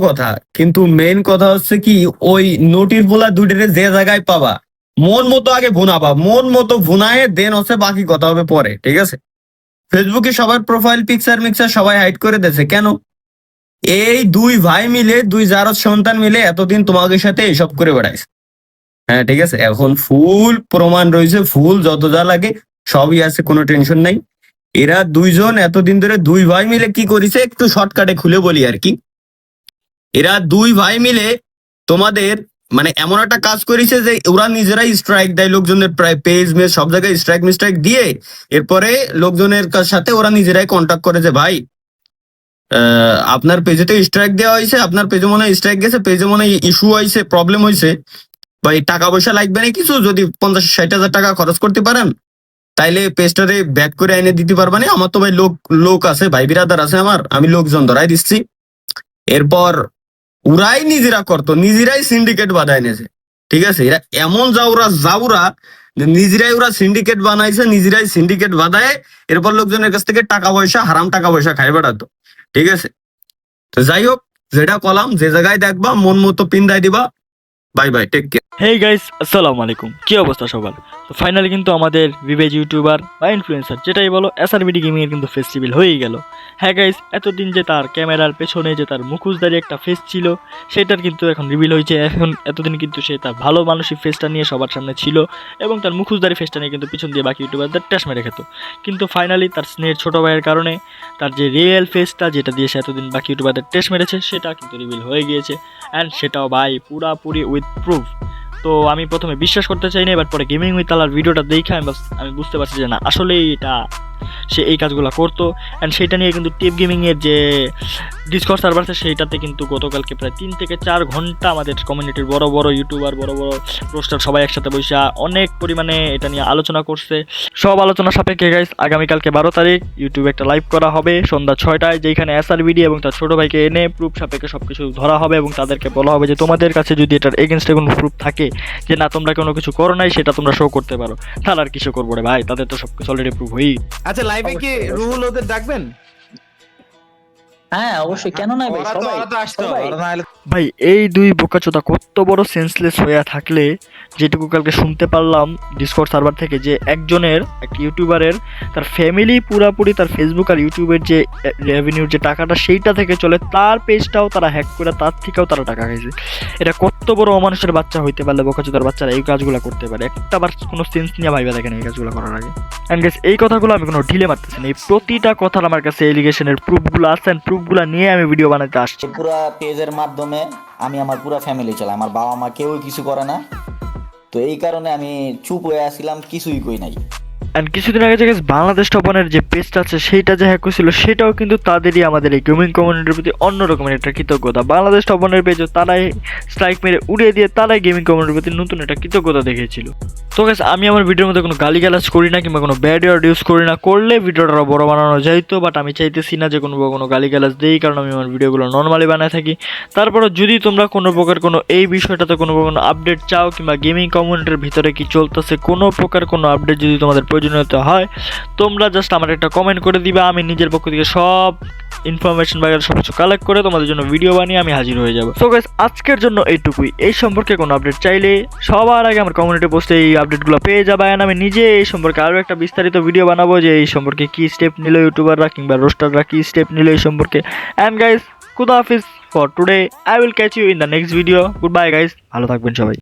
কথা, কিন্তু মেইন কথা হচ্ছে কি, ওই নোটিশ গুলা দুইটারে যে জায়গায় পাবা মন মতো আগে ভুনাবা, মন মতো ভুনায় দেন হচ্ছে বাকি কথা হবে পরে, ঠিক আছে? ফেসবুকে সবার প্রোফাইল পিকচার মিক্সার সবাই হাইড করে দিয়েছে কেন? এই দুই ভাই মিলে, দুই জারদ সন্তান মিলে এতদিন তোমাদের সাথে এইসব করে বেড়াইছে। হ্যাঁ ঠিক আছে, এখন ফুল প্রমাণ রয়েছে, ফুল যত যা লাগে সবই আছে, কোনো টেনশন নাই। এরা দুইজন এতদিন ধরে দুই ভাই মিলে কি করেছে একটু শর্টকাটে খুলে বলি আর কি। এরা দুই ভাই মিলে তোমাদের মানে এমন একটা কাজ করেছে যে ওরা নিজেরাই স্ট্রাইক দেয় লোকজনের, প্রায় পেজ মেজ সব জায়গায় স্ট্রাইক মিস্ট্রাইক দিয়ে এরপরে লোকজনের সাথে ওরা নিজেরাই কন্ট্যাক্ট করে যে ভাই আপনার পেজে তো স্ট্রাইক দেওয়া হয়েছে, আপনার পেজে মনে হয় স্ট্রাইক গেছে, পেজে মনে হয় ইস্যু হয়েছে, প্রবলেম হয়েছে, ভাই টাকা পয়সা লাগবে না কিছু, যদি 50-60 হাজার টাকা খরচ করতে পারেন তাইলে পেজটারে ব্যাক করে এনে দিতে পারবানি। আমার তো ভাই লোক লোক আছে, ভাই বিরাদার আছে আমার, আমি লোকজন ধরাই দিচ্ছি। এরপর ওরাই নিজেরা করতো, নিজেরাই সিন্ডিকেট বানায় নিয়েছে, ঠিক আছে? এরা এমন যাওরা যাওরা নিজেরাই ওরা সিন্ডিকেট বানাইছে, নিজেরাই সিন্ডিকেট বানায় এরপর লোকজনের কাছ থেকে টাকা পয়সা, হারাম টাকা পয়সা খাই বেড়াতো, ঠিক আছে? তো যাই হোক, যেটা কলাম, যে জায়গায় দেখবা মন মতো পিন্দাই দিবা। Bye bye, take care. Hey guys, আসসালামু আলাইকুম। কি অবস্থা সবার? তো ফাইনালি কিন্তু আমাদের বিবেজ ইউটিউবার বা ইনফ্লুয়েন্সার যেটাই বলো, এসআরবিডি গেমিং এর কিন্তু ফেস্টিভ্যাল হয়েই গেল। হ্যাঁ গাইস, এতদিন যে তার ক্যামেরার পেছনে যে তার মুখোশধারী একটা ফেস ছিল, সেটার কিন্তু এখন রিভিল হয়েছে। এখন এতদিন কিন্তু সে তার ভালো মানসিক ফেসটা নিয়ে সবার সামনে ছিল এবং তার মুখোশধারী ফেসটা নিয়ে কিন্তু পিছন দিয়ে বাকি ইউটিউবারদের ট্যাশ মেরে খেত। কিন্তু ফাইনালি তার স্নেহের ছোট ভাইয়ের কারণে তার যে রিয়েল ফেসটা, যেটা দিয়ে সে এতদিন বাকি ইউটিউবারদের ট্যাশ মেরেছে, সেটা কিন্তু রিভিল হয়ে গিয়েছে। অ্যান্ড সেটাও ভাই পুরাপুরি উইথ প্রুফ। তো আমি প্রথমে বিশ্বাস করতে চাইনি, এবার পরে গেমিং উইথ আলার ভিডিওটা দেখে আমি বুঝতে পারছি যে না, আসলেই এটা সে এই কাজগুলো করতো। অ্যান্ড সেটা নিয়ে কিন্তু টিপ গেমিংয়ের যে ডিসকর্ড সার্ভার আছে, সেইটাতে কিন্তু গতকালকে প্রায় 3 থেকে 4 ঘন্টা আমাদের কমিউনিটির বড় বড় ইউটিউবার, বড় বড় পোস্টার সবাই একসাথে বসে অনেক পরিমাণে এটা নিয়ে আলোচনা করছে। সব আলোচনা সাপেক্ষে গাইস, আগামীকালকে 12 তারিখ ইউটিউবে একটা লাইভ করা হবে সন্ধ্যা 6টায়, যেখানে এসআরবিডি এবং তার ছোটো ভাইকে এনে প্রুফ সাপেক্ষে সব কিছু ধরা হবে এবং তাদেরকে বলা হবে যে তোমাদের কাছে যদি এটার এগেনস্টে কোনো প্রুফ থাকে যে না তোমরা কোনো কিছু করো নাই, সেটা তোমরা শো করতে পারো। তাহলে আর কিছু করবো রে ভাই, তাদের তো সব কিছু অলরেডি প্রুফ হয়েই। আচ্ছা, লাইভে কি রুহুল ওদের ডাকবেন? হ্যাঁ অবশ্যই, কেন নয় ভাই, সবাই ওরা তো আসতো, সবাই। ওরা না এলে ভাই এই দুই বোকাচোদা কত বড় সেন্সলেস হয়ে থাকলে, যেটুকু কালকে শুনতে পারলাম ডিসকর্ড সার্ভার থেকে, যে একজনের এক ইউটিউবারের তার ফ্যামিলি পুরাপুরি তার ফেসবুক আর ইউটিউবের যে রেভিনিউর যে টাকাটা সেইটা থেকে চলে, তার পেজটাও তারা হ্যাক করে তার থেকেও তারা টাকা খাইছে। এটা কত বড় অমানুষের বাচ্চা হইতে পারলে বোকাচোদার বাচ্চারা এই কাজগুলো করতে পারে? একটা বার কোনো সেন্স নিয়ে ভাইবা দেখেন এই কাজগুলো করার আগে। অ্যান্ড গাইস, এই কথাগুলো আমি কোনো ঢিলে মারতেছি না, এই প্রতিটা কথার আমার কাছে এলিগেশনের প্রুফগুলো আছে, প্রুফগুলো নিয়ে আমি ভিডিও বানাতে আসছি। পুরা পেজের মাধ্যমে আমি আমার পুরা ফ্যামিলি চালাই, আমার বাবা মা কেউই কিছু করে না, তো এই কারণে আমি চুপ হয়ে আসছিলাম, কিছুই কই নাই। অ্যান্ড কিছুদিন আগে যে বাংলাদেশ টপনের যে পেজটা আছে সেইটা যে হ্যাক হয়েছিল, সেটাও কিন্তু তাদেরই আমাদের এই গেমিং কমিউনিটির প্রতি অন্য রকমের একটা কৃতজ্ঞতা। বাংলাদেশ টপনের পেজও তারাই স্ট্রাইক মেরে উড়িয়ে দিয়ে তারাই গেমিং কমিউনিটির প্রতি নতুন একটা কৃতজ্ঞতা দেখিয়েছিল। তো গাইস, আমি আমার ভিডিওর মধ্যে কোনো গালিগালাজ করি না কিংবা কোনো ব্যাড ওয়ার্ড ইউজ করি না, করলে ভিডিওটা আরও বড় বানানো যাইতো, বাট আমি চাইতেছি না যে কোনো গালিগালাজ দিই, কারণ আমি আমার ভিডিওগুলো নর্মালি বানায় থাকি। তারপরে যদি তোমরা কোনো প্রকার কোনো এই বিষয়টাতে কোনো প্রকার আপডেট চাও কিংবা গেমিং কমিউনিটির ভিতরে কি চলতেছে কোনো প্রকার কোনো আপডেট যদি তোমাদের প্রয়োজনীয়তা হয়, তোমরা জাস্ট আমার একটা কমেন্ট করে দিবা, আমি নিজের পক্ষ থেকে সব ইনফরমেশন বাগেরা সব কিছু কালেক্ট করে তোমাদের জন্য ভিডিও বানিয়ে আমি হাজির হয়ে যাবো। সো গাইস, আজকের জন্য এইটুকুই। এই সম্পর্কে কোনো আপডেট চাইলে সবার আগে আমার কমিউনিটি পোস্টে এই আপডেটগুলো পেয়ে যাবে। আর আমি নিজে এই সম্পর্কে আরও একটা বিস্তারিত ভিডিও বানাবো যে এই সম্পর্কে কী স্টেপ নিল ইউটিউবাররা কিংবা রোস্টাররা কী স্টেপ নিল এই সম্পর্কে। অ্যান্ড গাইস, খুদা হাফিজ for today. I will catch you in the next video. Good bye guys, ভালো থাকবেন সবাই।